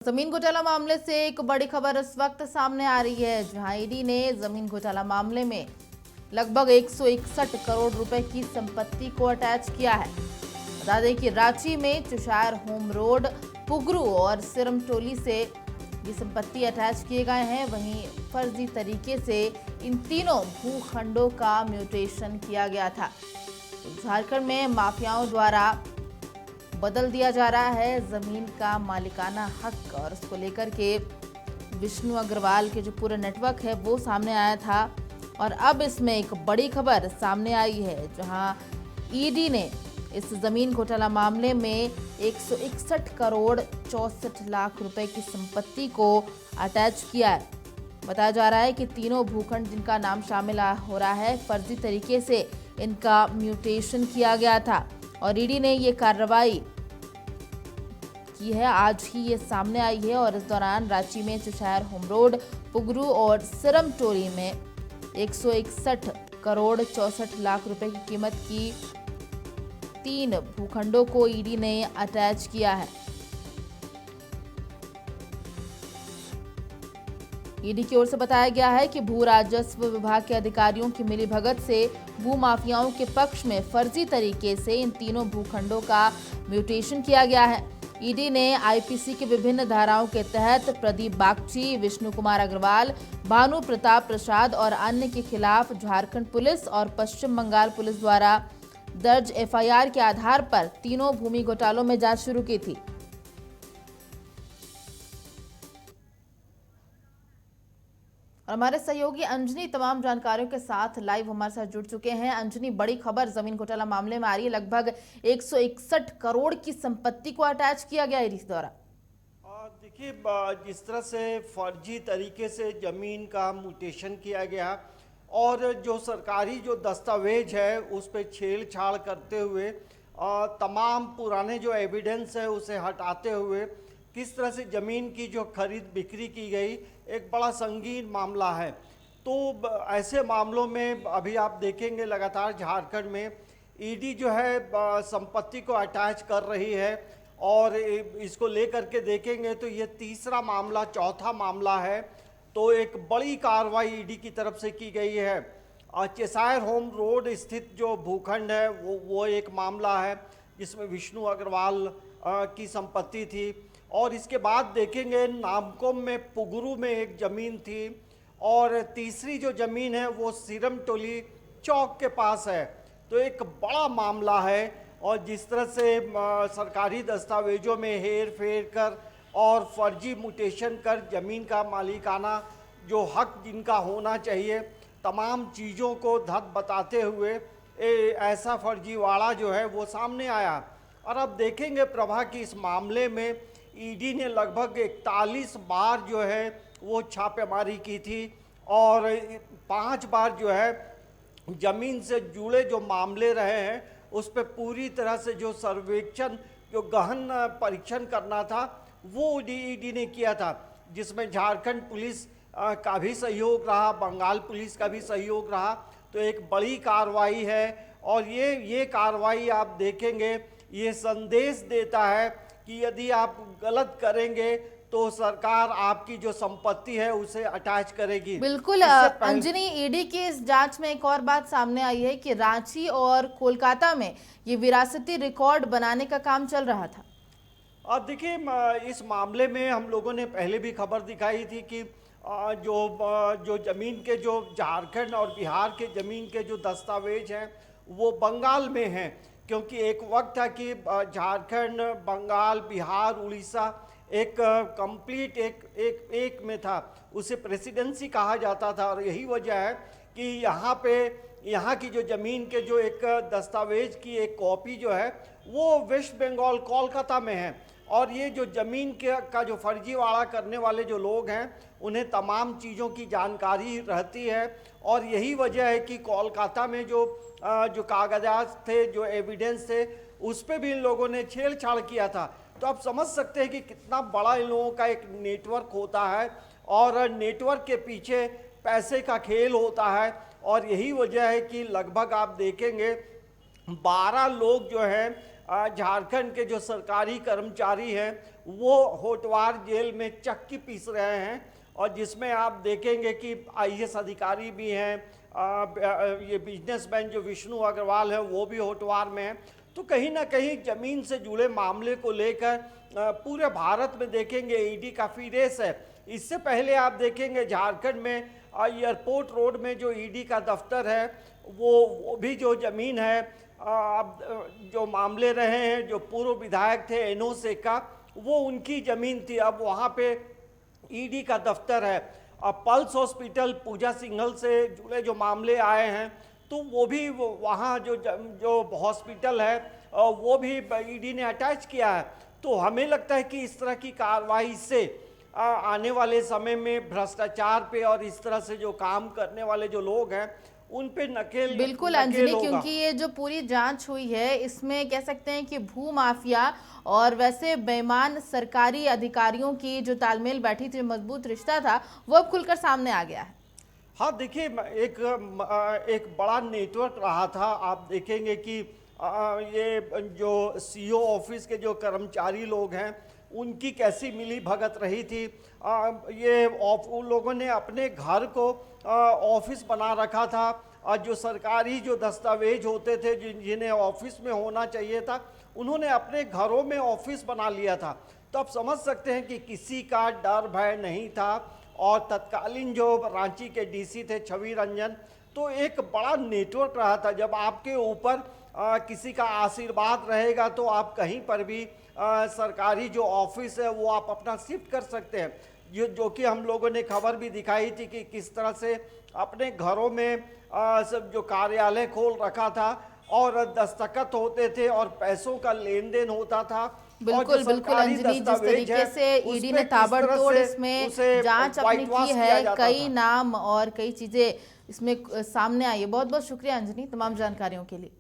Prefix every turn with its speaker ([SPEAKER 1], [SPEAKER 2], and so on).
[SPEAKER 1] जमीन घोटाला मामले से एक बड़ी खबर इस वक्त सामने आ रही है, जहां ईडी ने जमीन घोटाला मामले में लगभग 161 करोड़ रुपए की संपत्ति को अटैच किया है। बता दें कि रांची में चुशायर होम रोड, पुगरू और सिरमटोली से ये संपत्ति अटैच किए गए हैं। वहीं फर्जी तरीके से इन तीनों भूखंडों का म्यूटेशन किया गया था। झारखंड में माफियाओं द्वारा बदल दिया जा रहा है जमीन का मालिकाना हक, और इसको लेकर के विष्णु अग्रवाल के जो पूरा नेटवर्क है वो सामने आया था। और अब इसमें एक बड़ी खबर सामने आई है, जहां ईडी ने इस जमीन घोटाला मामले में 161 करोड़ 64 लाख रुपए की संपत्ति को अटैच किया है। बताया जा रहा है कि तीनों भूखंड जिनका नाम शामिल हो रहा है, फर्जी तरीके से इनका म्यूटेशन किया गया था और ईडी ने ये कार्रवाई की है। आज ही ये सामने आई है और इस दौरान रांची में चुशायर होम रोड, पुगरू और सिरमटोली में 161 करोड़ 64 लाख रुपए की कीमत की 3 भूखंडों को ईडी ने अटैच किया है। ईडी की ओर से बताया गया है कि भू राजस्व विभाग के अधिकारियों की मिलीभगत से भू माफियाओं के पक्ष में फर्जी तरीके से इन तीनों भूखंडों का म्यूटेशन किया गया है। ईडी ने आईपीसी के विभिन्न धाराओं के तहत प्रदीप बागची, विष्णु कुमार अग्रवाल, भानु प्रताप प्रसाद और अन्य के खिलाफ झारखंड पुलिस और पश्चिम बंगाल पुलिस द्वारा दर्ज एफआईआर के आधार पर तीनों भूमि घोटालों में जांच शुरू की थी। और हमारे सहयोगी अंजनी तमाम जानकारियों के साथ लाइव हमारे साथ जुड़ चुके हैं। अंजनी, बड़ी खबर जमीन घोटाला मामले में आ रही है। लगभग 161 करोड़ की संपत्ति को अटैच किया गया है इस द्वारा।
[SPEAKER 2] देखिए, जिस तरह से फर्जी तरीके से जमीन का म्यूटेशन किया गया और जो सरकारी जो दस्तावेज है उस पर छेड़छाड़ करते हुए तमाम पुराने जो एविडेंस है उसे हटाते हुए किस तरह से ज़मीन की जो खरीद बिक्री की गई, एक बड़ा संगीन मामला है। तो ऐसे मामलों में अभी आप देखेंगे लगातार झारखंड में ईडी जो है संपत्ति को अटैच कर रही है और इसको लेकर के देखेंगे तो ये तीसरा मामला, चौथा मामला है। तो एक बड़ी कार्रवाई ईडी की तरफ से की गई है। चेसायर होम रोड स्थित जो भूखंड है वो एक मामला है जिसमें विष्णु अग्रवाल की संपत्ति थी। और इसके बाद देखेंगे नामकोम में पुगरू में एक ज़मीन थी और तीसरी जो ज़मीन है वो सिरमटोली चौक के पास है। तो एक बड़ा मामला है और जिस तरह से सरकारी दस्तावेजों में हेर फेर कर और फर्जी म्यूटेशन कर ज़मीन का मालिकाना जो हक जिनका होना चाहिए, तमाम चीज़ों को धत बताते हुए ऐसा फर्जीवाड़ा जो है वो सामने आया। और अब देखेंगे प्रभा की इस मामले में ईडी ने लगभग 41 बार जो है वो छापेमारी की थी और 5 बार जो है ज़मीन से जुड़े जो मामले रहे हैं उस पर पूरी तरह से जो सर्वेक्षण, जो गहन परीक्षण करना था वो ईडी ने किया था, जिसमें झारखंड पुलिस का भी सहयोग रहा, बंगाल पुलिस का भी सहयोग रहा। तो एक बड़ी कार्रवाई है और ये कार्रवाई आप देखेंगे ये संदेश देता है कि यदि आप गलत करेंगे तो सरकार आपकी जो संपत्ति है उसे अटैच करेगी।
[SPEAKER 1] बिल्कुल अंजनी, ईडी की इस जांच में एक और बात सामने आई है कि रांची और कोलकाता में ये विरासती रिकॉर्ड बनाने का काम चल रहा था।
[SPEAKER 2] और देखिए, इस मामले में हम लोगों ने पहले भी खबर दिखाई थी कि जो ज़मीन के जो झारखंड और बिहार के ज़मीन के जो दस्तावेज हैं वो बंगाल में हैं, क्योंकि एक वक्त था कि झारखंड, बंगाल, बिहार, उड़ीसा एक कंप्लीट एक में था, उसे प्रेसिडेंसी कहा जाता था। और यही वजह है कि यहाँ की जो ज़मीन के जो एक दस्तावेज की एक कॉपी जो है वो वेस्ट बंगाल कोलकाता में है। और ये जो ज़मीन का जो फर्जीवाड़ा करने वाले जो लोग हैं उन्हें तमाम चीज़ों की जानकारी रहती है और यही वजह है कि कोलकाता में जो कागजात थे, जो एविडेंस थे, उस पर भी इन लोगों ने छेड़छाड़ किया था। तो आप समझ सकते हैं कि कितना बड़ा इन लोगों का एक नेटवर्क होता है और नेटवर्क के पीछे पैसे का खेल होता है। और यही वजह है कि लगभग आप देखेंगे 12 लोग जो हैं झारखंड के जो सरकारी कर्मचारी हैं वो होटवार जेल में चक्की पीस रहे हैं, और जिसमें आप देखेंगे कि आईएएस अधिकारी भी हैं, ये बिजनेसमैन जो विष्णु अग्रवाल है वो भी होटवार में है। तो कहीं ना कहीं जमीन से जुड़े मामले को लेकर पूरे भारत में देखेंगे ईडी काफी रेस है। इससे पहले आप देखेंगे झारखंड में एयरपोर्ट रोड में जो ईडी का दफ्तर है वो भी जो जमीन है, अब जो मामले रहे हैं, जो पूर्व विधायक थे एनो सेका, वो उनकी जमीन थी, अब वहाँ पे ईडी का दफ्तर है। अब पल्स हॉस्पिटल पूजा सिंघल से जुड़े जो मामले आए हैं तो वो भी वहाँ जो हॉस्पिटल है वो भी ईडी ने अटैच किया है। तो हमें लगता है कि इस तरह की कार्रवाई से आने वाले समय में भ्रष्टाचार पे और इस तरह से जो काम करने वाले जो लोग हैं उन पे नकेल
[SPEAKER 1] बिल्कुल अंजलि, क्योंकि ये जो पूरी जांच हुई है इसमें कह सकते हैं कि भू माफिया और वैसे बेईमान सरकारी अधिकारियों की जो तालमेल बैठी थी, मजबूत रिश्ता था, वो अब खुलकर सामने आ गया है।
[SPEAKER 2] हाँ देखिए, एक बड़ा नेटवर्क रहा था। आप देखेंगे कि ये जो सीओ ऑफिस के जो कर्मचारी लोग हैं उनकी कैसी मिली भगत रही थी। उन लोगों ने अपने घर को ऑफिस बना रखा था, और जो सरकारी जो दस्तावेज होते थे जिन्हें ऑफिस में होना चाहिए था उन्होंने अपने घरों में ऑफिस बना लिया था। तो आप समझ सकते हैं कि किसी का डर भय नहीं था। और तत्कालीन जो रांची के डीसी थे छवि रंजन, तो एक बड़ा नेटवर्क रहा था। जब आपके ऊपर किसी का आशीर्वाद रहेगा तो आप कहीं पर भी सरकारी जो ऑफिस है वो आप अपना शिफ्ट कर सकते हैं। जो कि हम लोगों ने खबर भी दिखाई थी कि किस तरह से अपने घरों में सब जो कार्यालय खोल रखा था और दस्तखत होते थे और पैसों का लेन देन होता था।
[SPEAKER 1] बिल्कुल बिल्कुल अंजलि, जिस तरीके से ईडी ने ताबड़तोड़ इसमें जांच अपनी की है, कई नाम और कई चीजें इसमें सामने आई है। बहुत बहुत शुक्रिया अंजलि तमाम जानकारियों के लिए।